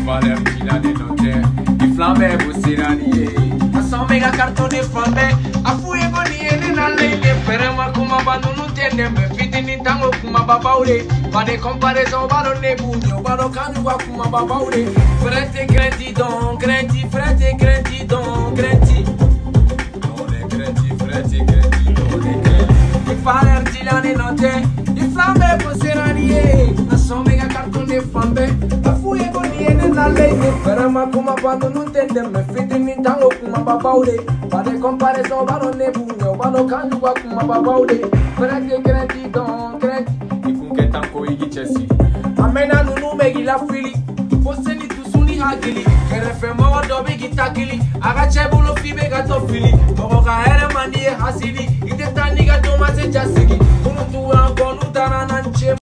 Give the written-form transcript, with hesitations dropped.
Valeur qu'il a des notaires, il flambait pour s'irradier. A son méga carton de flambait, a fouillé boni et les nalés. Ferma kuma banu nous tende, mais fitini tango kuma babaoule. Pas de comparaison, ballon de bougno, ballon canouba kuma babaoule. Frette crainti donc, crainti, frette crainti donc, crainti. On est crainti, frette crainti, on est crainti. Il fallait qu'il a des notaires, il flambait pour s'irradier. A son méga carton de flambait, a fouillé boni et les nalés. Ferma kuma banu nous tende, mais fitini tango kuma babaoule. Pas de comparaison, ballon de bougno, ballon canouba kuma babaoule. Frette crainti donc, crainti. Ikunke tanko igi chesi. Amena nunu megi la fili. Foseni tusuni hagili. Kerefe mo dobi gitakili. Agache bulo fibe gato fili. Moko ka here mani hasili. Ite tani gato mase jasigi. Kunu tuwa konu tarana nche.